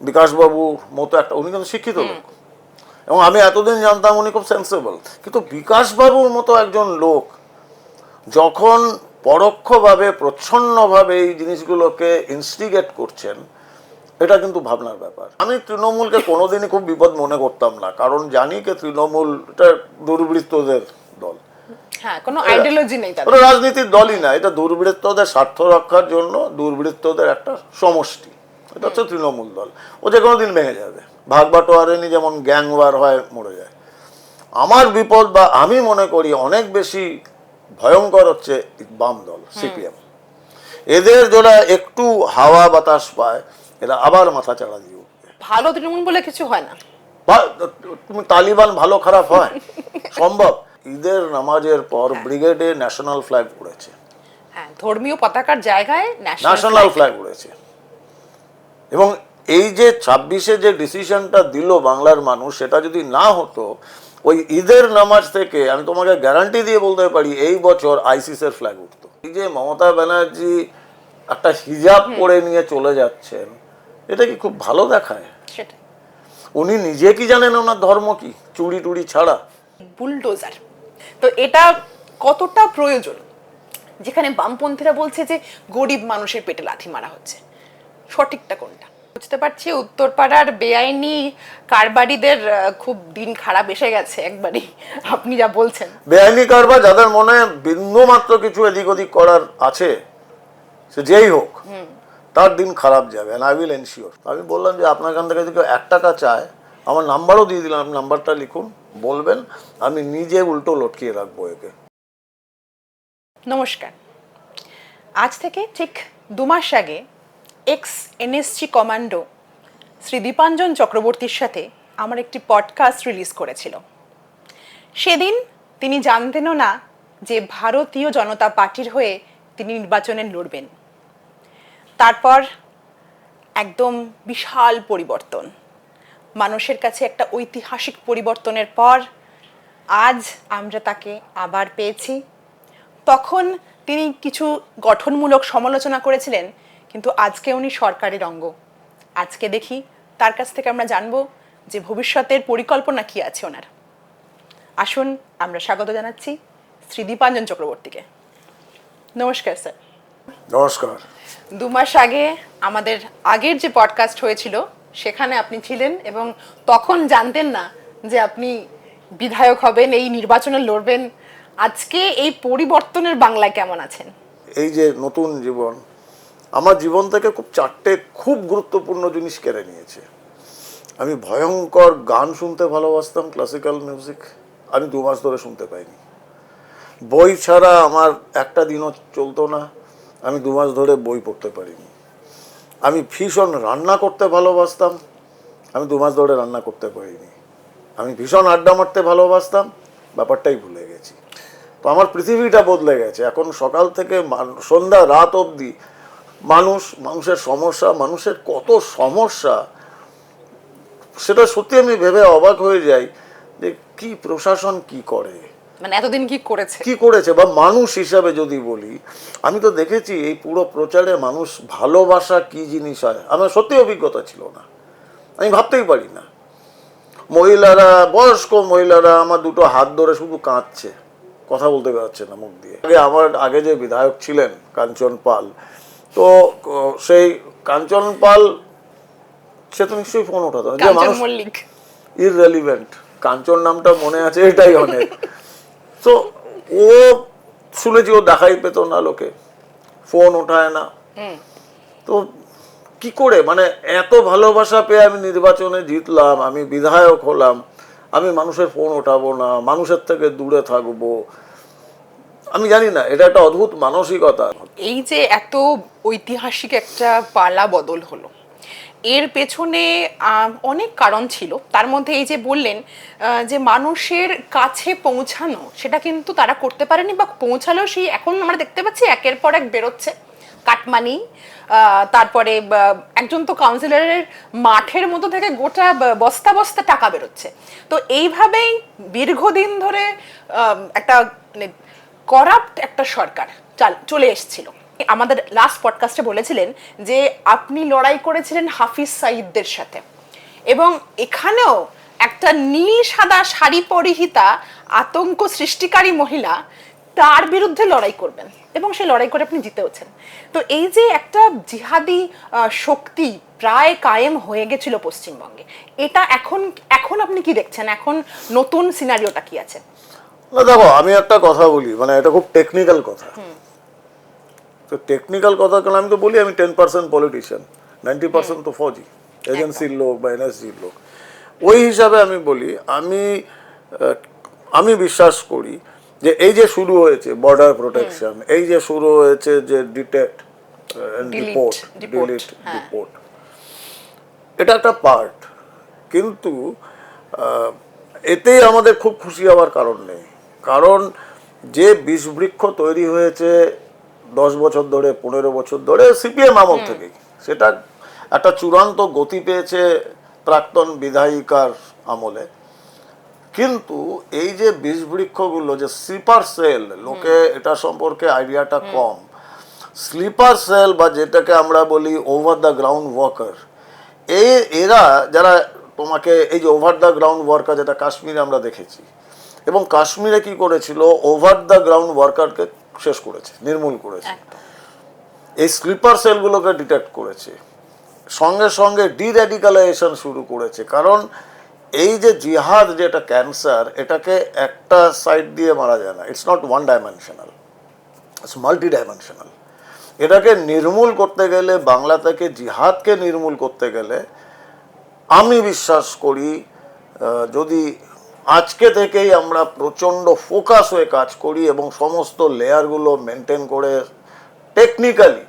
বিকাশবাবুর মতো একটা, উনি কিন্তু শিক্ষিত লোক এবং আমি এতদিন জানতাম উনি খুব সেন্সেবল, কিন্তু বিকাশবাবুর মতো একজন লোক যখন পরোক্ষভাবে প্রচ্ছন্নভাবে এই জিনিসগুলোকে ইনস্টিগেট করছেন, এটা কিন্তু ভাবনার ব্যাপার। আমি তৃণমূলকে কোনোদিনই খুব বিপদ মনে করতাম না, কারণ জানি যে তৃণমূল এটা দুর্বৃত্তদের দল, হ্যাঁ, কোনো আইডিওলজি নেই তাদের, ওটা রাজনীতির দলই না, এটা দুর্বৃত্তদের স্বার্থ রক্ষার জন্য দুর্বৃত্তদের একটা সমষ্টি, এটা হচ্ছে তৃণমূল দল। ও যে কোনো দিন ভেঙে যাবে, ভাগ বাটোয়ারেনি যেমন গ্যাং ওয়ার হয় মরে যায়। আমার বিপদ বা আমি মনে করি অনেক বেশি ভয়ঙ্কর হচ্ছে বাম দল সিপিএম। এদের যারা একটু হাওয়া বাতাস পায় এরা আবার মাথা চাড়া দিয়ে উঠবে। ভালো তৃণমূল বলে কিছু হয় না। তুমি তালিবান ভালো খারাপ হয় সম্ভব? ঈদের নামাজের পর ব্রিগেডে ন্যাশনাল ফ্ল্যাগ উড়েছে, হ্যাঁ, ধর্মীয় পতাকার জায়গায় ন্যাশনাল ফ্ল্যাগ উড়েছে। এবং এই যে 26-এ যে ডিসিশনটা দিল বাংলার মানুষ, সেটা যদি না হতো, ওই ঈদের নামাজ থেকে আমি তোমাকে গ্যারান্টি দিয়ে বলতে পারি এই বছর আইসিসের ফ্ল্যাগ উঠতো। এই যে মমতা ব্যানার্জি একটা হিজাব পরে নিয়ে চলে যাচ্ছেন, এটা কি খুব ভালো দেখায়? সেটা উনি নিজে কি জানেন ওনার ধর্ম কি, চুড়ি টুড়ি ছাড়া? বুলডোজার। তো এটা কতটা প্রয়োজন, যেখানে বামপন্থীরা বলছে যে গরিব মানুষের পেটে লাথি মারা হচ্ছে, সঠিকটা কোনটা? বুঝতে পারছি উত্তরপাড়ার বেআইনি কারবারিদের খুব দিন খারাপ এসে গেছে একবারই, আপনি যা বলছেন। বেআইনি কারবার যাদের মনে বিন্দু মাত্র কিছু এদিক ওদিক করার আছে, সে যেই হোক, তার দিন খারাপ যাবে, আই উইল এনশিওর। আমি বললাম যে আপনার কাছ থেকে যদি কেউ 1 টাকা চায়, আমার নাম্বারও দিয়ে দিলাম, নাম্বারটা লিখুন, বলবেন, আমি নিজে উল্টো লটকিয়ে রাখবো একে। নমস্কার। আজ থেকে ঠিক 2 মাস আগে x NSG commando Shri Dipanjan চক্রবর্তীর সাথে আমার একটি পডকাস্ট রিলিজ করেছিল। সেদিন তিনি জানতেনও না যে ভারতীয় জনতা পার্টির হয়ে তিনি নির্বাচনে লড়বেন। তারপর একদম বিশাল পরিবর্তন, মানুষের কাছে একটা ঐতিহাসিক পরিবর্তনের পর আজ আমরা তাকে আবার পেয়েছি। তখন তিনি কিছু গঠনমূলক সমালোচনা করেছিলেন, কিন্তু আজকে উনি সরকারের অঙ্গ। আজকে দেখি তার কাছ থেকে আমরা জানবো যে ভবিষ্যতের পরিকল্পনা কি আছে ওনার। আসুন আমরা স্বাগত জানাচ্ছি শ্রী দীপাঞ্জন চক্রবর্তীকে। নমস্কার স্যার। নমস্কার। 2 মাস আগে আমাদের আগের যে পডকাস্ট হয়েছিল সেখানে আপনি ছিলেন এবং তখন জানতেন না যে আপনি বিধায়ক হবেন, এই নির্বাচনে লড়বেন। আজকে এই পরিবর্তনের বাংলায় কেমন আছেন? এই যে নতুন জীবন, আমার জীবন থেকে খুব 4টে খুব গুরুত্বপূর্ণ জিনিস কেড়ে নিয়েছে। আমি ভয়ঙ্কর গান শুনতে ভালোবাসতাম, ক্লাসিক্যাল মিউজিক, আমি 2 মাস ধরে শুনতে পাইনি। বই ছাড়া আমার একটা দিনও চলতো না, আমি 2 মাস ধরে বই পড়তে পারিনি। আমি ভীষণ রান্না করতে ভালোবাসতাম, আমি 2 মাস ধরে রান্না করতে পারিনি। আমি ভীষণ আড্ডা মারতে ভালোবাসতাম, ব্যাপারটাই ভুলে গেছি। তো আমার পৃথিবীটা বদলে গেছে। এখন সকাল থেকে সন্ধ্যা রাত অবধি মানুষের সমস্যা, মানুষের কত সমস্যা, সেটা সত্যি আমি ভেবে অবাক হয়ে যাই যে কি প্রশাসন কি করে, মানে এতদিন কি করেছে। বা মানুষ হিসাবে যদি বলি, আমি তো দেখেছি এই পুরো প্রচারে মানুষ ভালোবাসা কি জিনিস হয় আমার সত্যি অভিজ্ঞতা ছিল না, আমি ভাবতেই পারি না। মহিলারা, বয়স্ক মহিলারা আমার 2টো হাত ধরে শুধু কাঁদছে, কথা বলতে পারছে না মুখ দিয়ে। আমার আগে যে বিধায়ক ছিলেন কাঞ্চন পাল, তো সেই কাঞ্চন পাল, সে তো নিশ্চয়ই ফোন ওঠাতো না, যে মানুষ ইররেলিভেন্ট, কাঞ্চন নামটা মনে আছে এটাই অনেক। তো ও শুনেছি ও দেখাই পেত না, লোকে ফোন ওঠায় না। তো কি করে, মানে এত ভালোবাসা পেয়ে আমি নির্বাচনে জিতলাম, আমি বিধায়ক হলাম, আমি মানুষের ফোন ওঠাবো না, মানুষের থেকে দূরে থাকবো? আমি জানি না, এটা একটা অদ্ভুত মানসিকতা। এই যে এত ঐতিহাসিক একটা পালা বদল হলো, এর পেছনে অনেক কারণ ছিল। তার মধ্যে এই যে বললেন যে মানুষের কাছে পৌঁছানো, সেটা কিন্তু তারা করতে পারেনি, বা পৌঁছালেও সেই এখন আমরা দেখতে পাচ্ছি একের পর এক বেরোচ্ছে কাটমানি। তারপরে একজন তো কাউন্সিলরের মাঠের মতো থেকে গোটা বস্তা বস্তা টাকা বেরোচ্ছে। তো এইভাবেই দীর্ঘদিন ধরে একটা মানে করাপ্ট একটা সরকার চলে এসেছিল। আমাদের লাস্ট পডকাস্টে বলেছিলেন যে আপনি লড়াই করেছিলেন হাফিজ সাইদদের সাথে, এবং এখানেও একটা নীল সাদা শাড়ি পরিহিতা আতঙ্ক সৃষ্টিকারী মহিলা, তার বিরুদ্ধে লড়াই করবেন এবং সেই লড়াই করে আপনি জিতেওছেন। তো এই যে একটা জিহাদি শক্তি প্রায় কায়েম হয়ে গেছিল পশ্চিমবঙ্গে, এটা এখন এখন আপনি কি দেখছেন? এখন নতুন সিনারিওটা কি আছে? না দেখো, আমি একটা কথা বলি, মানে এটা খুব টেকনিক্যাল কথা। তো টেকনিক্যাল কথা কেন আমি তো বলি, আমি 10% পলিটিশিয়ান, 90% তো ফৌজি, এজেন্সির লোক বা এনএসজির লোক। ওই হিসাবে আমি বলি, আমি বিশ্বাস করি যে এই যে শুরু হয়েছে বর্ডার প্রোটেকশন, এই যে শুরু হয়েছে যে ডিটেক্ট ডিপোর্ট, এটা একটা পার্ট, কিন্তু এতেই আমাদের খুব খুশি হওয়ার কারণ নেই। কারণ যে বিষবৃক্ষ তৈরি হয়েছে 10 বছর ধরে, 15 বছর ধরে, সিপিএম আমল থেকেই, সেটা একটা চূড়ান্ত গতি পেয়েছে প্রাক্তন বিধায়িকার আমলে। কিন্তু এই যে বিষবৃক্ষগুলো, যে স্লিপার সেল, লোকে এটা সম্পর্কে আইডিয়াটা কম। স্লিপার সেল বা যেটাকে আমরা বলি ওভার দ্য গ্রাউন্ড ওয়ার্কার, এরা যারা তোমাকে এই যে ওভার দ্য গ্রাউন্ড ওয়ার্কার, যেটা কাশ্মীরে আমরা দেখেছি, এবং কাশ্মীরে কি করেছিল, ওভার দ্য গ্রাউন্ড ওয়ার্কারকে শেষ করেছে, নির্মূল করেছে। এই স্লিপার সেলগুলোকে ডিটেক্ট করেছে, সঙ্গে সঙ্গে ডিরেডিকালাইজেশন শুরু করেছে। কারণ এই যে জিহাদ, যে এটা ক্যান্সার, এটাকে একটা সাইড দিয়ে মারা যায় না, it's not one dimensional, it's multi dimensional. এটাকে নির্মূল করতে গেলে, বাংলা থেকে জিহাদকে নির্মূল করতে গেলে, আমি বিশ্বাস করি যদি আজকে থেকেই আমরা প্রচণ্ড ফোকাস হয়ে কাজ করি এবং সমস্ত লেয়ারগুলো মেনটেন করে টেকনিক্যালি,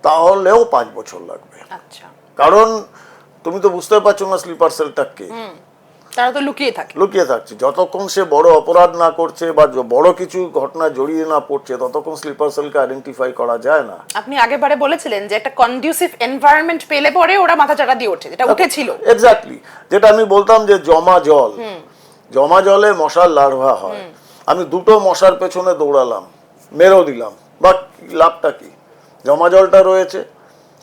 তাহলেও 5 বছর লাগবে। আচ্ছা, কারণ তুমি তো বুঝতে পারছো না স্লিপার সেলটা কে, তারা তো লুকিয়ে থাকছে। যতক্ষণ সে বড় অপরাধ না করছে বা বড় কিছু ঘটনা জড়িয়ে না পড়ছে, ততক্ষণ স্লিপার সেলকে আইডেন্টিফাই করা যায় না। আপনি আগেবারে বলেছিলেন যে একটা কন্ডিউসিভ এনভায়রনমেন্ট পেলে পরে ওরা মাথা চাড়া দিয়ে ওঠে, যেটা উঠেছিল। এক্স্যাক্টলি, যেটা আমি বলতাম যে জমা জলে মশার লার্ভা হয়। আমি দুটো মশার পেছনে দৌড়ালাম, মেরেও দিলাম, বা লাভটা কি? জমা জলটা রয়েছে,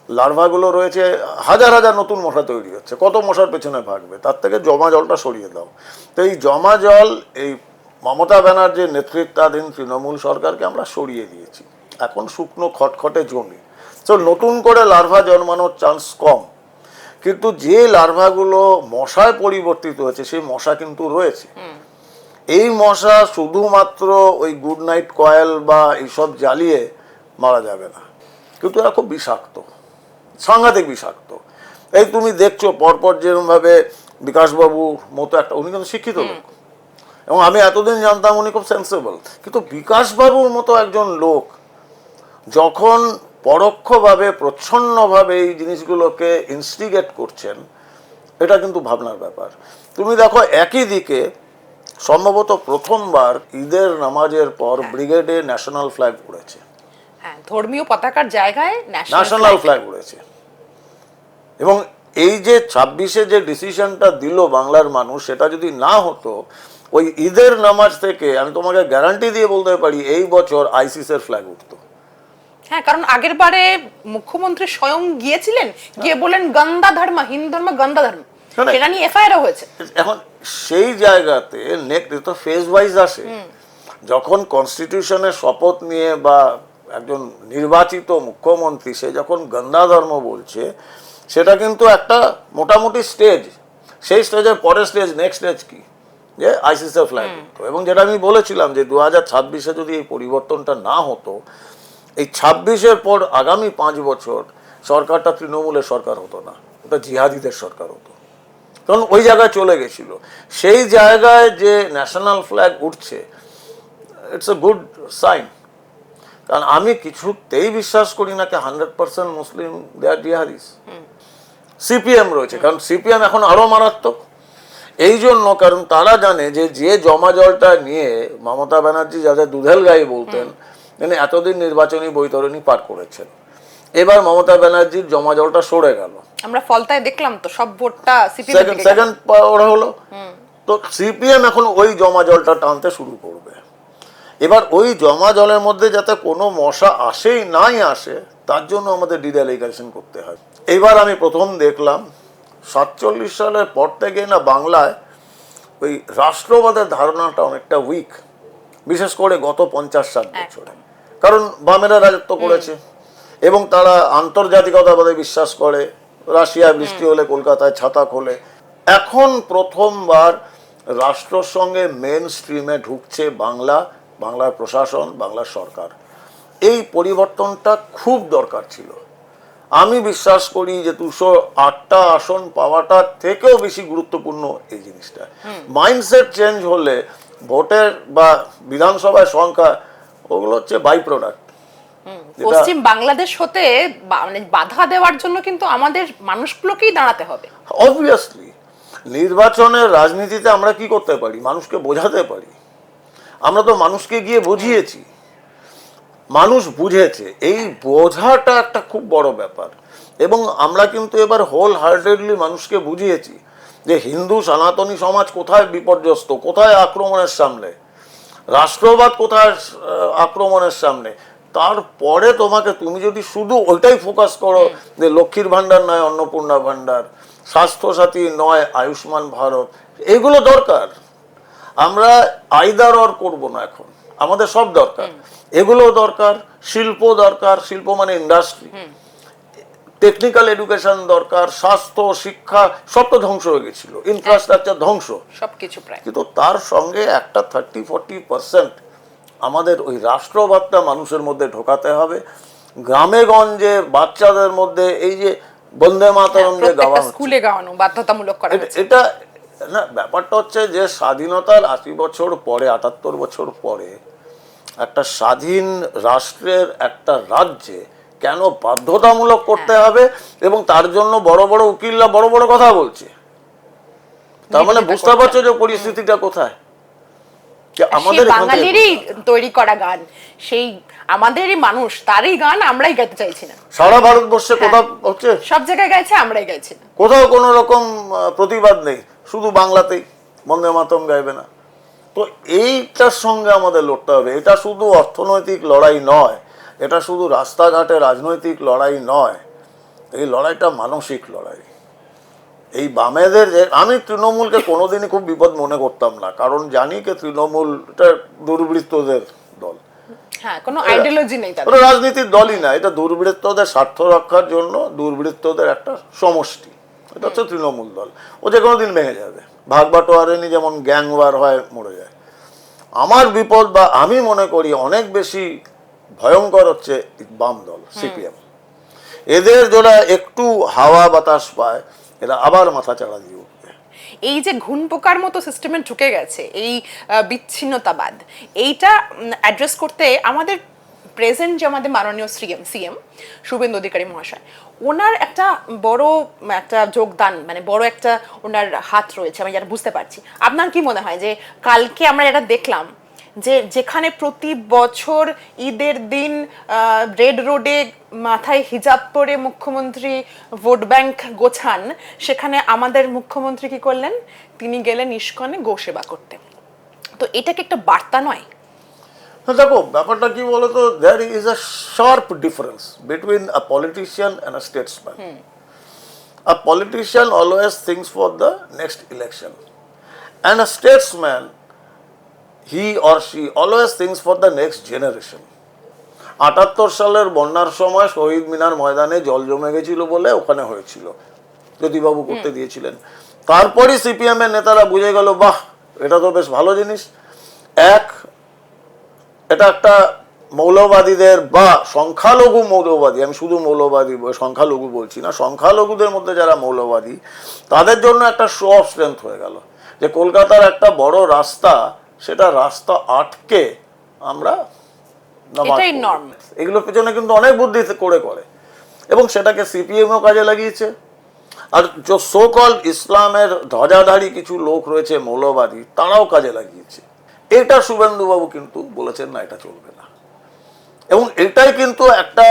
লার্ভাগুলো রয়েছে, হাজার হাজার নতুন মশা তৈরি হচ্ছে, কত মশার পেছনে ভাগবে? তার থেকে জমা জলটা সরিয়ে দাও। তো এই জমা জল, এই মমতা ব্যানার্জির নেতৃত্বাধীন তৃণমূল সরকারকে আমরা সরিয়ে দিয়েছি। এখন শুকনো খটখটে জমি, তো নতুন করে লার্ভা জন্মানোর চান্স কম। কিন্তু যে লার্ভাগুলো মশায় পরিবর্তিত হয়েছে, সেই মশা কিন্তু রয়েছে। এই মশা শুধুমাত্র ওই গুড নাইট কয়েল বা এইসব জ্বালিয়ে মারা যাবে না, কিন্তু এরা খুব বিষাক্ত, সাংঘাতিক বিষাক্ত। এই তুমি দেখছো পরপর যেরকমভাবে বিকাশবাবুর মতো একটা, উনি কিন্তু শিক্ষিত লোক, এবং আমি এতদিন জানতাম উনি খুব সেন্সেবল, কিন্তু বিকাশবাবুর মতো একজন লোক যখন পরোক্ষভাবে, প্রচ্ছন্নভাবে এই জিনিসগুলোকে ইনস্টিগেট করছেন, এটা কিন্তু ভাবনার ব্যাপার। তুমি দেখো, একই দিকে সম্ভবত প্রথমবার ঈদের নামাজের পর ব্রিগেডে ন্যাশনাল ফ্ল্যাগ উড়েছে, ধর্মীয় পতাকার জায়গায় ন্যাশনাল ফ্ল্যাগ উড়েছে। এবং এই যে 26-এ যে ডিসিশনটা দিল বাংলার মানুষ, সেটা যদি না হতো, ওই ঈদের নামাজ থেকে আমি তোমাকে গ্যারান্টি দিয়ে বলতে পারি এই বছর আইসিসের ফ্ল্যাগ উঠতো। কারণ আগের বারে মুখ্যমন্ত্রী স্বয়ং গিয়েছিলেন, গিয়ে বলেন গন্দা ধর্ম, হিন্দু ধর্ম গন্দা ধর্ম, সেটা নিয়ে এফআইআর হয়েছে। এখন সেই জায়গাতে নেক্সট তো ফেজ ওয়াইজ আসে, যখন কনস্টিটিউশনের শপথ নিয়ে বা একজন নির্বাচিত মুখ্যমন্ত্রী সে যখন গন্দা ধর্ম বলছে, সেটা কিন্তু একটা মোটামুটি স্টেজ। সেই স্টেজের পরের স্টেজ, নেক্সট স্টেজ কি, যে আইসিসির ফ্ল্যাগ উঠতো। এবং যেটা আমি বলেছিলাম যে 2026-এ যদি এই পরিবর্তনটা না হতো, এই 26-এর পর আগামী 5 বছর সরকারটা তৃণমূলের সরকার হতো না, ওটা জিহাদিদের সরকার হতো। কারণ ওই জায়গায় চলে গেছিল। সেই জায়গায় যে ন্যাশনাল ফ্ল্যাগ উঠছে, ইটস এ গুড সাইন। কারণ আমি কিছুতেই বিশ্বাস করি না কি 100% মুসলিম দে আর জিহাদিস। সিপিএম রয়েছে, কারণ সিপিএম এখন আরো মারাত্মক। এই জন্য, কারণ তারা জানে যে যে জমা জলটা নিয়ে মমতা ব্যানার্জি যাদের দুধেল গায়ে বলতেন, মানে এতদিন নির্বাচনী বৈতরণী পার করেছেন, এবার মমতা ব্যানার্জির জমা জলটা সরে গেল। আমরা ফলতায় দেখলাম তো সব ভোটটা সিপিএম ওরা হলো। তো সিপিএম এখন ওই জমা জলটা টানতে শুরু করবে, এবার ওই জমা জলের মধ্যে যাতে কোনো মশা আসেই নাই আসে, তার জন্য আমাদের ডিডালিগেশন করতে হয়। এইবার আমি প্রথম দেখলাম 47 সালের পর থেকে না বাংলায় ওই রাষ্ট্রবাদের ধারণাটা অনেকটা উইক, বিশেষ করে গত 50-60 বছরে। কারণ বামেরা রাজত্ব করেছে এবং তারা আন্তর্জাতিকতাবাদে বিশ্বাস করে। রাশিয়ায় বৃষ্টি হলে কলকাতায় ছাতা খোলে। এখন প্রথমবার রাষ্ট্রের সঙ্গে মেন স্ট্রিমে ঢুকছে বাংলার প্রশাসন, বাংলার সরকার। এই পরিবর্তনটা খুব দরকার ছিল। আমি বিশ্বাস করি যে 208টা আসন পাওয়াটার থেকেও বেশি গুরুত্বপূর্ণ এই জিনিসটা। মাইন্ডসেট চেঞ্জ হলে ভোটের বা বিধানসভায় সংখ্যা ওগুলো হচ্ছে বাই প্রোডাক্ট। পশ্চিম বাংলাদেশ হতে মানে বাধা দেওয়ার জন্য কিন্তু আমাদের মানুষগুলোকেই দাঁড়াতে হবে। অবভিয়াসলি নির্বাচনের রাজনীতিতে আমরা কি করতে পারি? মানুষকে বোঝাতে পারি। আমরা তো মানুষকে গিয়ে বুঝিয়েছি, মানুষ বুঝেছে। এই বোঝাটা একটা খুব বড় ব্যাপার। এবং আমরা কিন্তু এবার হোল হার্টেডলি মানুষকে বুঝিয়েছি যে হিন্দু সনাতনী সমাজ কোথায় বিপর্যস্ত, কোথায় আক্রমণের সামনে, রাষ্ট্রবাদ কোথায় আক্রমণের সামনে। তারপরে তুমি যদি শুধু ওইটাই ফোকাস করো যে লক্ষ্মীর ভাণ্ডার নয় অন্নপূর্ণা ভাণ্ডার, স্বাস্থ্যসাথী নয় আয়ুষ্মান ভারত, এগুলো দরকার। আমরা আইদার অর করবো না, এখন আমাদের সব দরকার। এগুলো দরকার, শিল্প দরকার, শিল্প মানে ইন্ডাস্ট্রি, টেকনিক্যাল এডুকেশন দরকার, স্বাস্থ্য শিক্ষা সব তো ধ্বংস হয়ে গেছিল, ইনফ্রাস্ট্রাকচার ধ্বংস সবকিছু প্রায়। কিন্তু তার সঙ্গে একটা 30-40% আমাদের ওই রাষ্ট্রবাদটা মানুষের মধ্যে ঢোকাতে হবে। গ্রামে গঞ্জে বাচ্চাদের মধ্যে এই যে বন্দে মাতরম যে গাওয়া স্কুলে গাওয়ানো বাধ্যতামূলক করা হয়েছে। এটা না, ব্যাপারটা হচ্ছে যে স্বাধীনতার 80 বছর পরে, 78 বছর পরে একটা স্বাধীন রাষ্ট্রের একটা রাজ্যে কেন বাধ্যতামূলক করতে হবে? এবং তার জন্য বড় বড় উকিলরা বড় বড় কথা বলছে। তার মানে বুঝতে পারছো যে পরিস্থিতিটা কোথায়। আমাদের বাঙালিরই তৈরি করা গান, সেই আমাদেরই মানুষ, তারই গান আমরাই গাইতে চাইছি না। সারা ভারতবর্ষে কোথাও হচ্ছে, সব জায়গায় গাইছে, আমরাই গাইছি না। কোথাও কোনো রকম প্রতিবাদ নেই, শুধু বাংলাতেই বন্দে মাতরম গাইবে না। তো এইটার সঙ্গে আমাদের লড়তে হবে। এটা শুধু অর্থনৈতিক লড়াই নয়, এটা শুধু রাস্তাঘাটে রাজনৈতিক লড়াই নয়, এই লড়াইটা মানসিক লড়াই। এই বামেদের, আমি তৃণমূলকে কোনোদিনই খুব বিপদ মনে করতাম না, কারণ জানি যে তৃণমূলটা দুর্বৃত্তদের দল। হ্যাঁ, কোনো আইডিওলজি নেই তাদের। ওটা রাজনীতির দলই না, এটা দুর্বৃত্তদের স্বার্থ রক্ষার জন্য দুর্বৃত্তদের একটা সমষ্টি। এটা হচ্ছে তৃণমূল দল। ও যে কোনো দিন ভেঙে যাবে, ভাগ বাটোয়ারেনি যেমন গ্যাং ওয়ার হয়, মরে যায়। আমার বিপদ বা আমি মনে করি অনেক বেশি ভয়ঙ্কর হচ্ছে বাম দল, সিপিএম। এদের যারা একটু হাওয়া বাতাস পায়, এরা আবার মাথা চাড়া দিয়ে উঠবে। এই যে ঘুণ পোকার মতো সিস্টেমে ঢুকে গেছে এই বিচ্ছিন্নতাবাদ, এইটা অ্যাড্রেস করতে আমাদের প্রেজেন্ট যে আমাদের মাননীয় সিএম শুভেন্দু অধিকারী মহাশয়, ওনার একটা বড় একটা যোগদান, মানে বড় একটা ওনার হাত রয়েছে, আমি যেটা বুঝতে পারছি। আপনার কি মনে হয় যে কালকে আমরা এটা দেখলাম যে যেখানে প্রতি বছর ঈদের দিন রেড রোডে মাথায় হিজাব পরে মুখ্যমন্ত্রী ভোট ব্যাংক গোছান, সেখানে আমাদের মুখ্যমন্ত্রী কি করলেন? তিনি গেলেন ইস্কনে গো সেবা করতে। তো এটা কি একটা বার্তা নয়? দেখো ব্যাপারটা কি বলতো, there is a sharp difference between a politician and a statesman. A politician always thinks for the next election, and a statesman, he or she always thinks for the next generation. 78 সালের বন্যার সময় শহীদ মিনার ময়দানে জল জমে গেছিল বলে ওখানে হয়েছিল, জ্যোতিবাবু করতে দিয়েছিলেন। তারপরই সিপিএম এর নেতারা বুঝে গেল, বাহ এটা তো বেশ ভালো জিনিস। এটা একটা মৌলবাদীদের বা সংখ্যালঘু মৌলবাদী, আমি শুধু মৌলবাদী সংখ্যালঘু বলছি না, সংখ্যালঘুদের মধ্যে যারা মৌলবাদী তাদের জন্য একটা শো অফ স্ট্রেংথ হয়ে গেল যে কলকাতার একটা বড় রাস্তা, সেটা রাস্তা আটকে আমরা এগুলোর পেছনে কিন্তু অনেক বুদ্ধি করে এবং সেটাকে সিপিএমও কাজে লাগিয়েছে। আর যে সো কল ইসলামের ধ্বজাধারী কিছু লোক রয়েছে মৌলবাদী, তারাও কাজে লাগিয়েছে। এটা শুভেন্দুবাবু কিন্তু বলেছেন না, এটা চলবে না। এবং এটাই কিন্তু একটা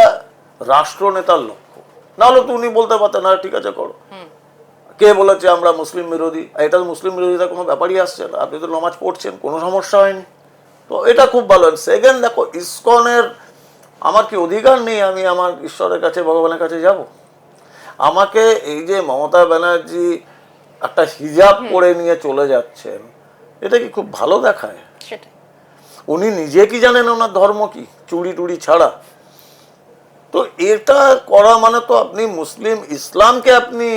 রাষ্ট্রনেতার লক্ষ্য। নাহলে তো উনি বলতে পারতেন না ঠিক আছে করো, কে বলেছে আমরা মুসলিম বিরোধী? এটা মুসলিম বিরোধিতা কোনো ব্যাপারই আসছে না। আপনি তো নামাজ পড়ছেন, কোনো সমস্যা হয়নি। তো এটা খুব ভালো। সেকেন্ড, দেখো ইসকনের আমার কি অধিকার নেই আমি আমার ঈশ্বরের কাছে ভগবানের কাছে যাব? আমাকে এই যে মমতা ব্যানার্জি একটা হিজাব পরে নিয়ে চলে যাচ্ছেন, এটা কি খুব ভালো দেখায়? সেটা উনি নিজে কি জানেন ওনার ধর্ম কি, চুড়ি টুড়ি ছাড়া? তো এটা করা মানে তো আপনি মুসলিম ইসলামকে আপনি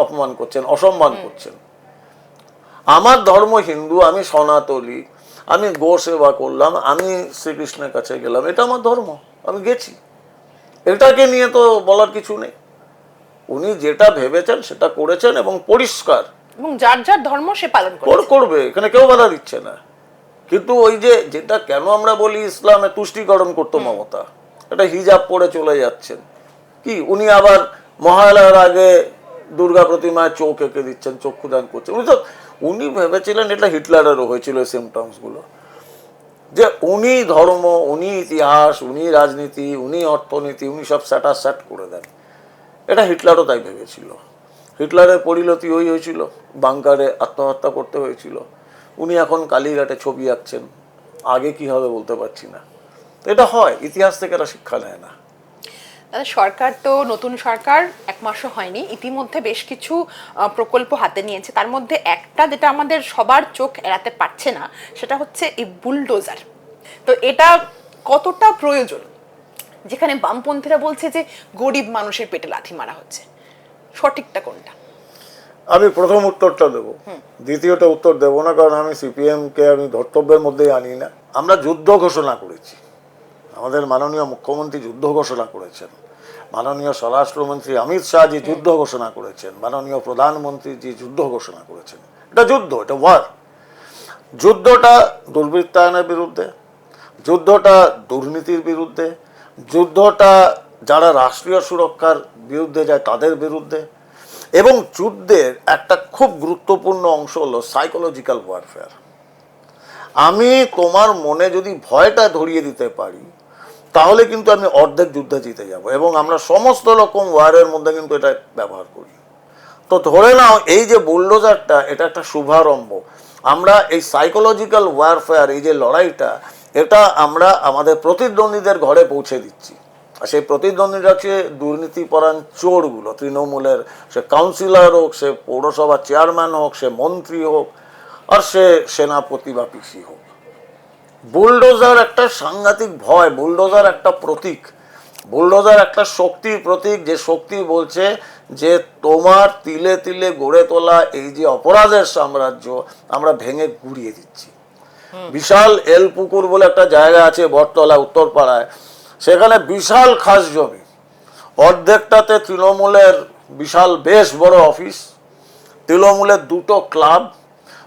অপমান করছেন, অসম্মান করছেন। আমার ধর্ম হিন্দু, আমি সনাতনী, আমি গো সেবা করলাম, আমি শ্রীকৃষ্ণের কাছে গেলাম, এটা আমার ধর্ম, আমি গেছি। এটাকে নিয়ে তো বলার কিছু নেই। উনি যেটা ভেবেছেন সেটা করেছেন এবং পরিষ্কার এবং যার যার ধর্ম সে পালন করে করবে, এখানে কেউ বাধা দিচ্ছে না। কিন্তু ওই যে যেটা কেন আমরা বলি ইসলামে তুষ্টিকরণ করতো মমতা, এটা হিজাব পরে চলে যাচ্ছেন, কি উনি আবার মহালয়ার আগে দুর্গা প্রতিমায় চোখ এঁকে দিচ্ছেন, চক্ষুদান করছেন। উনি ভেবেছিলেন এটা হিটলারেরও হয়েছিল এই সিমটমস গুলো, যে উনি ধর্ম, উনি ইতিহাস, উনি রাজনীতি, উনি অর্থনীতি, উনি সব স্যাট করে দেন। এটা হিটলারও তাই ভেবেছিল। হিটলারের পরিণতি ওই হয়েছিল, বাংকারে আত্মহত্যা করতে হয়েছিল। উনি এখন কালীঘাটে ছবি আঁকছেন, আগে কি হবে বলতে পারছি না। এটা হয়, ইতিহাস থেকে এরা শিক্ষা নেয় না। দাদা, সরকার তো নতুন সরকার এক মাসও হয়নি, ইতিমধ্যে বেশ কিছু প্রকল্প হাতে নিয়েছে। তার মধ্যে একটা যেটা আমাদের সবার চোখ এড়াতে পারছে না, সেটা হচ্ছে এই বুলডোজার। তো এটা কতটা প্রয়োজন, যেখানে বামপন্থীরা বলছে যে গরিব মানুষের পেটে লাথি মারা হচ্ছে, সঠিকটা কোনটা? আমি প্রথম উত্তরটা দেবো, দ্বিতীয়টা উত্তর দেবো না, কারণ আমি সিপিএম কে আমি ধর্তব্যের মধ্যেই আনি না। আমরা যুদ্ধ ঘোষণা করেছি, আমাদের মাননীয় মুখ্যমন্ত্রী যুদ্ধ ঘোষণা করেছেন, মাননীয় স্বরাষ্ট্রমন্ত্রী অমিত শাহজি যুদ্ধ ঘোষণা করেছেন, মাননীয় প্রধানমন্ত্রীজি যুদ্ধ ঘোষণা করেছেন। এটা যুদ্ধ, এটা ওয়ার। যুদ্ধটা দুর্বৃত্তায়নের বিরুদ্ধে, যুদ্ধটা দুর্নীতির বিরুদ্ধে, যুদ্ধটা যারা রাষ্ট্রীয় সুরক্ষার বিরুদ্ধে যায় তাদের বিরুদ্ধে। এবং যুদ্ধের একটা খুব গুরুত্বপূর্ণ অংশ হলো সাইকোলজিক্যাল ওয়ারফেয়ার। আমি তোমার মনে যদি ভয়টা ধরিয়ে দিতে পারি, তাহলে কিন্তু আমি অর্ধেক যুদ্ধে জিতে যাব। এবং আমরা সমস্ত রকম ওয়ারের মধ্যে কিন্তু এটা ব্যবহার করি। তো ধরে নাও এই যে বুলডোজারটা, এটা একটা শুভারম্ভ। আমরা এই সাইকোলজিক্যাল ওয়ারফেয়ার, এই যে লড়াইটা, এটা আমরা আমাদের প্রতিদ্বন্দ্বীদের ঘরে পৌঁছে দিচ্ছি। আর সেই প্রতিদ্বন্দ্বীরা হচ্ছে দুর্নীতিপরায়ণ চোরগুলো, তৃণমূলের, সে কাউন্সিলর হোক, সে পৌরসভা চেয়ারম্যান হোক, সে মন্ত্রী হোক, আর সে সেনাপতি বা পিসি হোক। বুলডোজার একটা সাংঘাতিক ভয়, বুলডোজার একটা প্রতীক, বুলডোজার একটা শক্তির প্রতীক, যে শক্তি বলছে যে তোমার তিলে তিলে গড়ে তোলা এই যে অপরাধের সাম্রাজ্য আমরা ভেঙে গুড়িয়ে দিচ্ছি। বিশাল এলপুকুর বলে একটা জায়গা আছে বটতলা উত্তরপাড়ায়, সেখানে বিশাল খাস জমি, অর্ধেকটাতে তৃণমূলের বিশাল বেশ বড় অফিস, তৃণমূলের দুটো ক্লাব,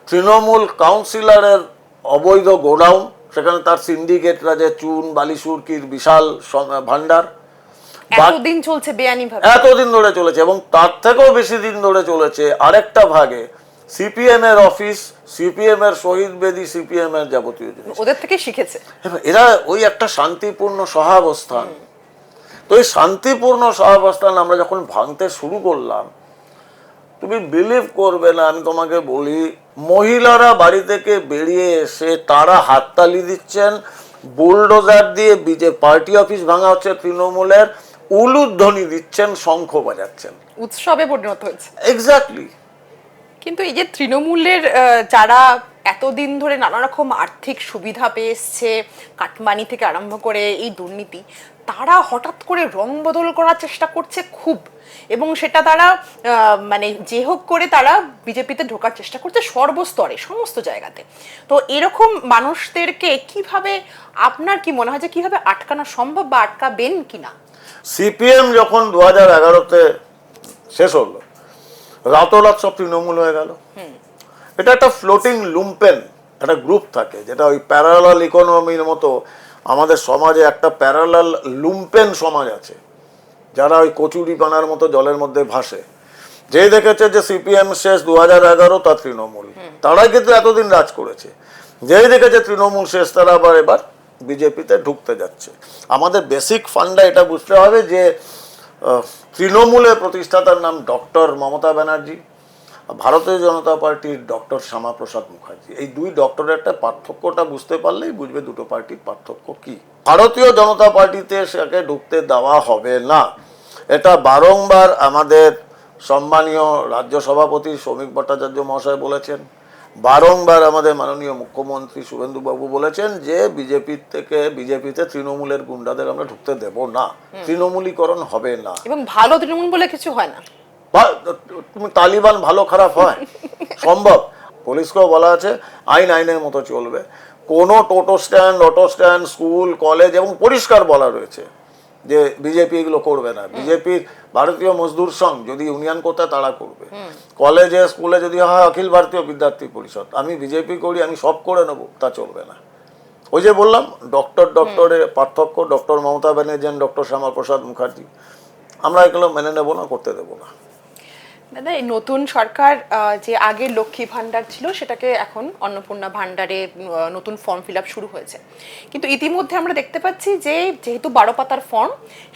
তৃণমূল কাউন্সিলরের অবৈধ গোডাউন, সেখানে তার সিন্ডিকেটরা যে চুন বালি সুরকির বিশাল ভান্ডার, এতদিন চলছে বেআইনিভাবে, এতদিন ধরে চলেছে। এবং তার থেকেও বেশি দিন ধরে চলেছে আরেকটা ভাগে সিপিএম এর অফিস, সিপিএম এর শহীদ বেদি, সিপিএম এর যাবতীয় জিনিস ওদের থেকে শিখেছে। এরা ওই একটা শান্তিপূর্ণ সহাবস্থান। তো এই শান্তিপূর্ণ সহাবস্থান আমরা যখন ভাঙতে শুরু করলাম, তুমি বিলিভ করবে না, আমি তোমাকে বলি, মহিলারা বাড়ি থেকে বেরিয়ে এসে তারা হাততালি দিচ্ছেন, বুলডোজার দিয়ে পার্টি অফিস ভাঙা হচ্ছে তৃণমূলের, উলুধ্বনি দিচ্ছেন, শঙ্খ বাজাচ্ছেন, উৎসবে পরিণত হয়েছে। এক্স্যাক্টলি। কিন্তু এই যে তৃণমূলের যারা এতদিন ধরে নানা রকম আর্থিক সুবিধা পেয়ে এসছে, কাটমানি থেকে আরম্ভ করে এই দুর্নীতি, তারা হঠাৎ করে রং বদল করার চেষ্টা করছে খুব, এবং সেটা তারা মানে যে হোক করে তারা বিজেপিতে ঢোকার চেষ্টা করছে সর্বস্তরে, সমস্ত জায়গাতে। তো এরকম মানুষদেরকে কিভাবে, আপনার কি মনে হয় যে কিভাবে আটকানো সম্ভব বা আটকাবেন কিনা? সিপিএম যখন 2011-তে শেষ হলো, রাতোরাত সব তৃণমূল হয়ে গেল। এটা একটা ফ্লোটিং লুম্পেন একটা গ্রুপ থাকে, যেটা ওই প্যারালাল ইকোনমির মতো আমাদের সমাজে একটা প্যারালাল লুম্পেন সমাজ আছে, যারা ওই কচুরি পানার মতো জলের মধ্যে ভাসে। যেই দেখেছে যে সিপিএম শেষ 2011, তা তৃণমূল, তারাই কিন্তু এতদিন রাজ করেছে। যেই দেখেছে তৃণমূল শেষ, তারা এবার বিজেপিতে ঢুকতে যাচ্ছে। আমাদের বেসিক ফান্ডা এটা বুঝতে হবে যে তৃণমূলের প্রতিষ্ঠাতার নাম ডক্টর মমতা ব্যানার্জি, ভারতীয় জনতা পার্টির ডক্টর শ্যামাপ্রসাদ মুখার্জি, এই দুই ডক্টরের একটা পার্থক্যটা বুঝতে পারলেই বুঝবে দুটো পার্টির পার্থক্য কি। ভারতীয় জনতা পার্টিতে সেকে ঢুকতে দেওয়া হবে না, এটা বারংবার আমাদের সম্মানীয় রাজ্য সভাপতি শ্রমিক ভট্টাচার্য মহাশয় বলেছেন, বারংবার আমাদের মাননীয় মুখ্যমন্ত্রী শুভেন্দুবাবু বলেছেন যে বিজেপিতে তৃণমূলের গুন্ডাদের আমরা ঢুকতে দেব না, তৃণমূলীকরণ হবে না। এবং ভালো তৃণমূল বলে কিছু হয় না। তুমি তালিবান ভালো খারাপ হয় সম্ভব? পুলিশকেও বলা আছে আইন আইনের মতো চলবে, কোনো টোটো stand, auto stand, school, college, এবং পরিষ্কার বলা রয়েছে যে বিজেপি এগুলো করবে না। বিজেপির ভারতীয় মজদুর সংঘ যদি ইউনিয়ন করতে তারা করবে, কলেজে স্কুলে যদি হয় অখিল ভারতীয় বিদ্যার্থী পরিষদ, আমি বিজেপি করি আমি সব করে নেবো, তা চলবে না। ওই যে বললাম ডক্টরের পার্থক্য, ডক্টর মমতা ব্যানার্জি, ডক্টর শ্যামাপ্রসাদ মুখার্জি, আমরা এগুলো মেনে নেবো না, করতে দেবো না। দাদা, এই নতুন সরকার যে আগের লক্ষ্মী ভান্ডার ছিল সেটাকে এখন অন্নপূর্ণা ভান্ডারে নতুন ফর্ম ফিল আপ শুরু হয়েছে, কিন্তু ইতিমধ্যে আমরা দেখতে পাচ্ছি যে যেহেতু 12 পাতার ফর্ম,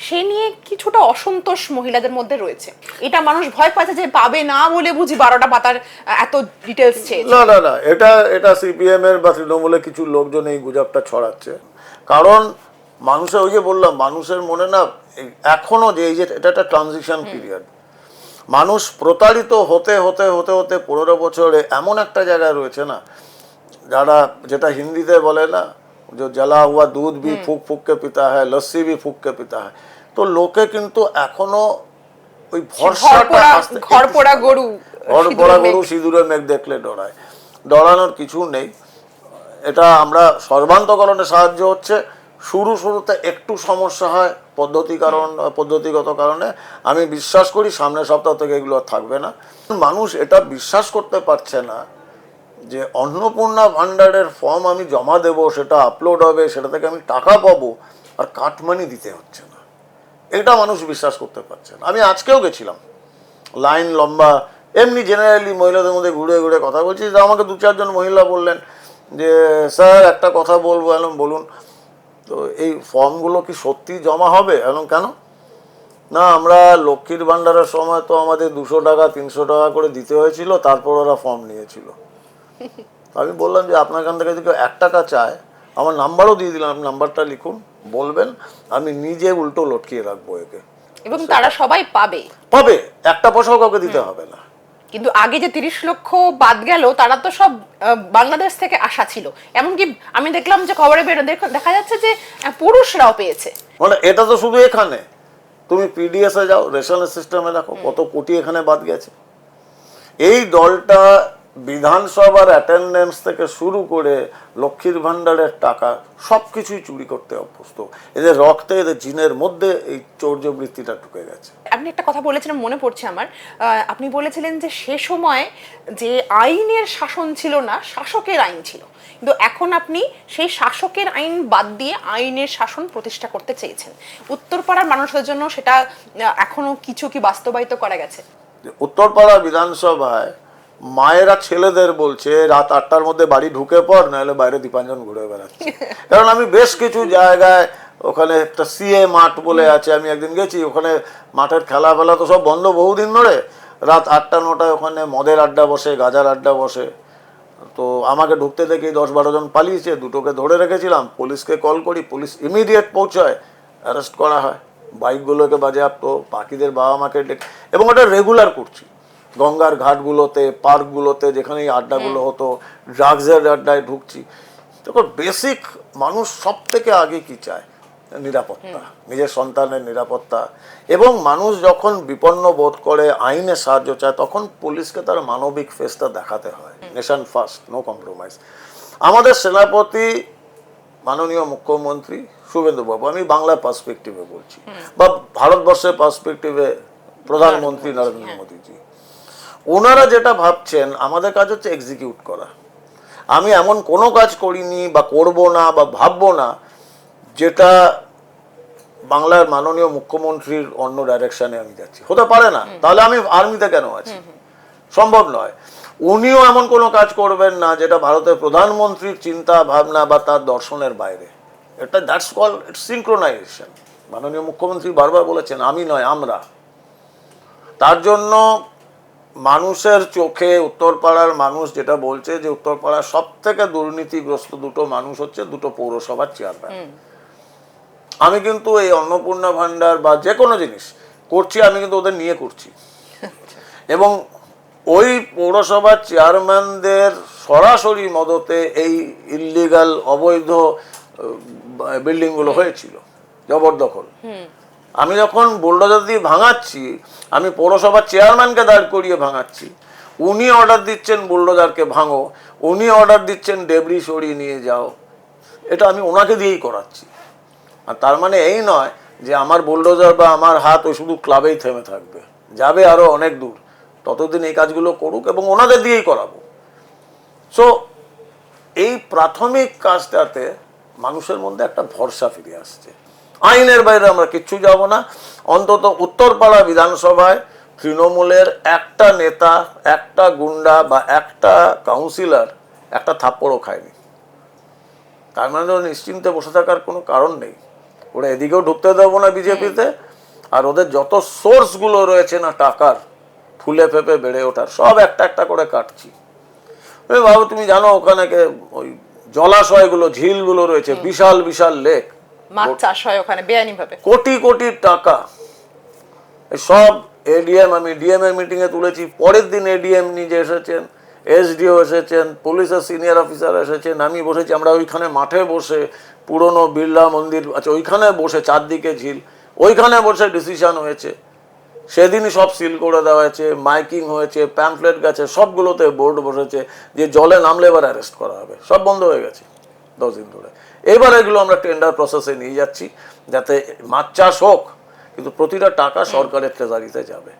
সে নিয়ে কিছুটা অসন্তোষ মহিলাদের মধ্যে রয়েছে। এটা মানুষ ভয় পাচ্ছে যে পাবে না বলে বুঝি 12টা পাতার এত ডিটেলস চেয়েছে। না না না, এটা সিপিএম এর বা তৃণমূলের কিছু লোকজন এই গুজবটা ছড়াচ্ছে। কারণ মানুষের, ওই যে বললাম, মানুষের মনে না এখনো যে এই যে এটা একটা ট্রানজিশন পিরিয়ড, মানুষ প্রতারিত হতে হতে হতে হতে 15 বছরে এমন একটা জায়গায় রয়েছে না, যারা যেটা হিন্দিতে বলে না, যে জ্বলা হুয়া দুধ ভি ফুক ফুক কে পিতা হয়, লস্যি ভি ফুক কে পিতা হয়। তো লোকে কিন্তু এখনো ওই ভরসাটা, ঘরপোড়া গরু সিঁদুরে মেঘ দেখলে ডরায়, ডরানোর কিছু নেই। এটা আমরা সর্বান্তকরণে সাহায্য হচ্ছে, শুরুতে একটু সমস্যা হয় পদ্ধতিগত কারণে। আমি বিশ্বাস করি সামনের সপ্তাহ থেকে এগুলো আর থাকবে না। মানুষ এটা বিশ্বাস করতে পারছে না যে অন্নপূর্ণা ভান্ডারের ফর্ম আমি জমা দেব, সেটা আপলোড হবে, সেটা থেকে আমি টাকা পাবো, আর কাটমানি দিতে হচ্ছে না, এটা মানুষ বিশ্বাস করতে পারছে না। আমি আজকেও গেছিলাম, লাইন লম্বা, এমনি জেনারেলি মহিলাদের মধ্যে ঘুরে ঘুরে কথা বলছি, আমাকে 2-4 জন মহিলা বললেন যে স্যার একটা কথা বলবো। এলাম বলুন। তো এই ফর্মগুলো কি সত্যি জমা হবে? এলাম কেন? না, আমরা লক্ষ্মীর ভান্ডারের সময় তো আমাদের 200 টাকা 300 টাকা করে দিতে হয়েছিল, তারপর ওরা ফর্ম নিয়েছিল। আমি বললাম যে আপনার কাছ থেকে যদি 1 টাকা চায়, আমার নাম্বারও দিয়ে দিলাম, আপনি নাম্বারটা লিখুন, বলবেন, আমি নিজে উল্টো লটকিয়ে রাখবো একে, এবং তারা সবাই পাবে, 1 পয়সাও কাউকে দিতে হবে না। কিন্তু আগে যে 30 লক্ষ বাদ গেল, তারা তো সব বাংলাদেশ থেকে আসা ছিল। এমনকি আমি দেখলাম যে খবরে দেখা যাচ্ছে যে পুরুষরাও পেয়েছে। মানে এটা তো শুধু এখানে, তুমি পিডিএস এ যাও, রেশনের সিস্টেমে দেখো কত কোটি এখানে বাদ গেছে। এই দলটা বিধানসভার অ্যাটেন্ডেন্স থেকে শুরু করে লক্ষ্মীর ভান্ডারের টাকা সবকিছুই চুরি করতে অভ্যস্ত। এদের রক্তে, এদের জিনের মধ্যে এই চৌর্যবৃত্তিটা ঢুকে গেছে। আপনি একটা কথা বলেছিলেন, মনে পড়ছে আমার, আপনি বলেছিলেন যে সে সময় যে আইনের শাসন ছিল না, শাসকের আইন ছিল, কিন্তু এখন আপনি সেই শাসকের আইন বাদ দিয়ে আইনের শাসন প্রতিষ্ঠা করতে চেয়েছেন। উত্তরপাড়ার মানুষদের জন্য সেটা এখনো কিছু কি বাস্তবায়িত করা গেছে? উত্তরপাড়া বিধানসভায় মায়েরা ছেলেদের বলছে রাত 8টার মধ্যে বাড়ি ঢুকে পড়, নাহলে বাইরে দীপাঞ্জন ঘুরে বেড়াচ্ছে। কারণ আমি বেশ কিছু জায়গায়, ওখানে একটা সিএ মাঠ বলে আছে, আমি একদিন গেছি, ওখানে মাঠের খেলা তো সব বন্ধ বহুদিন ধরে। রাত 8টা-9টায় ওখানে মদের আড্ডা বসে, গাঁজার আড্ডা বসে। তো আমাকে ঢুকতে দেখি 10-12 জন পালিয়েছে, দুটোকে ধরে রেখেছিলাম, পুলিশকে কল করি, পুলিশ ইমিডিয়েট পৌঁছায়, অ্যারেস্ট করা হয়, বাইকগুলোকে বাজেয়াপ্ত, বাকিদের বাবা মাকে ডেকে, এবং ওটা রেগুলার করছি গঙ্গার ঘাটগুলোতে, পার্কগুলোতে, যেখানে এই আড্ডাগুলো হতো, ড্রাগসের আড্ডায় ঢুকছি। তখন বেসিক মানুষ সব থেকে আগে কি চায়? নিরাপত্তা, নিজের সন্তানের নিরাপত্তা। এবং মানুষ যখন বিপন্ন বোধ করে, আইনে সাহায্য চায়, তখন পুলিশকে তার মানবিক ফেসটা দেখাতে হয়। Nation first, no compromise. আমাদের সেনাপতি মাননীয় মুখ্যমন্ত্রী শুভেন্দুবাবু, আমি বাংলা পার্সপেক্টিভে বলছি, বা ভারতবর্ষের পার্সপেক্টিভে প্রধানমন্ত্রী নরেন্দ্র মোদীজি, ওনারা যেটা ভাবছেন, আমাদের কাজ হচ্ছে এক্সিকিউট করা। আমি এমন কোনো কাজ করিনি বা করব না বা ভাববো না যেটা বাংলার মাননীয় মুখ্যমন্ত্রীর অন্য ডাইরেকশনে আমি যাচ্ছি। হতে পারে না, তাহলে আমি আর্মিতে কেন আছি? সম্ভব নয়। উনিও এমন কোনো কাজ করবেন না যেটা ভারতের প্রধানমন্ত্রীর চিন্তা ভাবনা বা তার দর্শনের বাইরে। এটা দ্যাটস কল সিনক্রোনাইজেশন। মাননীয় মুখ্যমন্ত্রী বারবার বলেছেন আমি নয় আমরা। তার জন্য মানুষের চোখে উত্তরপাড়ার মানুষ যেটা বলছে যে উত্তরপাড়ার সব থেকে দুর্নীতিগ্রস্ত দুটো মানুষ হচ্ছে দুটো পৌরসভার চেয়ারম্যান। আমি কিন্তু এই অন্নপূর্ণা ভান্ডার বা যে কোনো জিনিস করছি, আমি কিন্তু ওদের নিয়ে করছি। এবং ওই পৌরসভার চেয়ারম্যানদের সরাসরি মদতে এই ইল্লিগাল অবৈধ বিল্ডিংগুলো হয়েছিল, জবরদখল। আমি যখন বুলডোজার দিয়ে ভাঙাচ্ছি, আমি পৌরসভার চেয়ারম্যানকে দাঁড় করিয়ে ভাঙাচ্ছি, উনি অর্ডার দিচ্ছেন বুলডোজারকে ভাঙো, উনি অর্ডার দিচ্ছেন ডেবরি সরিয়ে নিয়ে যাও। এটা আমি ওনাকে দিয়েই করাচ্ছি। আর তার মানে এই নয় যে আমার বুলডোজার বা আমার হাত ওই শুধু ক্লাবেই থেমে থাকবে, যাবে আরো অনেক দূর। ততদিন এই কাজগুলো করুক এবং ওনাদের দিয়েই করাবো। সো এই প্রাথমিক কাজটাতে মানুষের মধ্যে একটা ভরসা ফিরে আসছে। আইনের বাইরে আমরা কিচ্ছু যাব না। অন্তত উত্তরপাড়া বিধানসভায় তৃণমূলের একটা নেতা, একটা গুন্ডা বা একটা কাউন্সিলর একটা থাপ্পড়ও খায়নি। তার মানে নিশ্চিন্তে বসে থাকার কোনো কারণ নেই। ওরা এদিকেও ঢুকতে দেবো না বিজেপিতে, আর ওদের যত সোর্সগুলো রয়েছে না টাকার, ফুলে ফেপে বেড়ে ওঠার, সব একটা একটা করে কাটছি। বাবু তুমি জানো ওখানে ওই জলাশয়গুলো, ঝিলগুলো রয়েছে, বিশাল বিশাল লেক, মাছ চাষ হয় ওখানে বেআইনিভাবে, কোটি কোটি টাকা। সব এডিএম, আমি ডিএম এর মিটিংয়ে তুলেছি, পরের দিন এডিএম নিজে এসেছেন, এসডিও এসেছেন, পুলিশের সিনিয়র অফিসার এসেছেন, আমি বসেছি। আমরা ওইখানে মাঠে বসে, পুরনো বিড়লা মন্দির আছে ওইখানে বসে, চারদিকে ঝিল, ওইখানে বসে ডিসিশন হয়েছে। সেদিনই সব সিল করে দেওয়া হয়েছে, মাইকিং হয়েছে, প্যাম্পলেট গেছে, সবগুলোতে বোর্ড বসেছে যে জলে নামলে এবার অ্যারেস্ট করা হবে। সব বন্ধ হয়ে গেছে 10 দিন ধরে। এবার এগুলো আমরা টেন্ডার প্রসেসে নিয়ে যাচ্ছি, যাতে মাছ চাষ হোক, কিন্তু প্রতিটা টাকা সরকারের ট্রেজারিতে যাবে।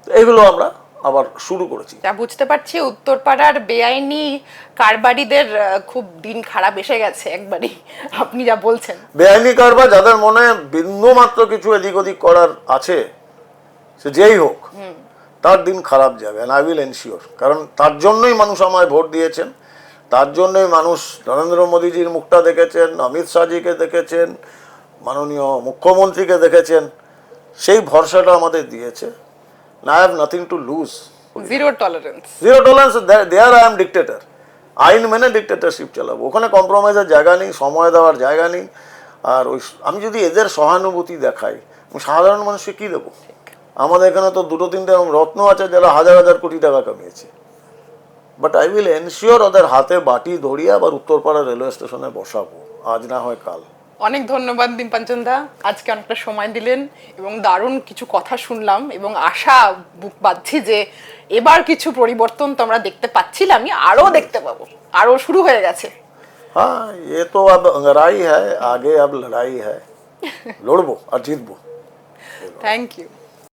এগুলো আমরা আবার শুরু করেছি। যা বুঝতে পারছি উত্তরপাড়ার বেআইনি কারবারিদের খুব দিন খারাপ এসে গেছে একবারই, আপনি যা বলছেন। বেআইনি কারবার যাদের মনে বিন্দু মাত্র কিছু এদিক ওদিক করার আছে, সে যেই হোক, তার দিন খারাপ যাবে। অ্যান্ড আই উইল এনশিওর, কারণ তার জন্যই মানুষ আমায় ভোট দিয়েছেন, তার জন্যই মানুষ নরেন্দ্র মোদীজির মুখটা দেখেছেন, অমিত শাহজিকে দেখেছেন, মাননীয় মুখ্যমন্ত্রীকে দেখেছেন, সেই ভরসাটা আমাদের দিয়েছে। I have nothing to lose. Zero tolerance. Zero tolerance, there I am dictator. আইন মেনে ডিক্টেটরশিপ চালাবো, ওখানে কম্প্রোমাইজের জায়গা নেই, সময় দেওয়ার জায়গা নেই। আর ওই আমি যদি এদের সহানুভূতি দেখাই, আমি সাধারণ মানুষকে কী দেবো? আমাদের এখানে তো 2-3টে রত্ন আছে যারা হাজার হাজার কোটি টাকা কামিয়েছে। বাট আই উইল এনশিওর ওদের হাতে বাটি ধরিয়ে আবার উত্তরপাড়া রেলওয়ে স্টেশনে বসাবো, আজ না হয় কাল। অনেক ধন্যবাদ দীপাঞ্জন দা, আজকে অনেকটা সময় দিলেন এবং দারুণ কিছু কথা শুনলাম এবং আশা বুক বাঁধছি যে এবার কিছু পরিবর্তন তো আমরা দেখতে পাচ্ছিলামই, আরও দেখতে পাবো, আরও শুরু হয়ে গেছে। হ্যাঁ, এ তো আব লড়াই হ্যায়, আগে আব লড়াই হ্যায়, লড়বো আর জিতবো। Thank you.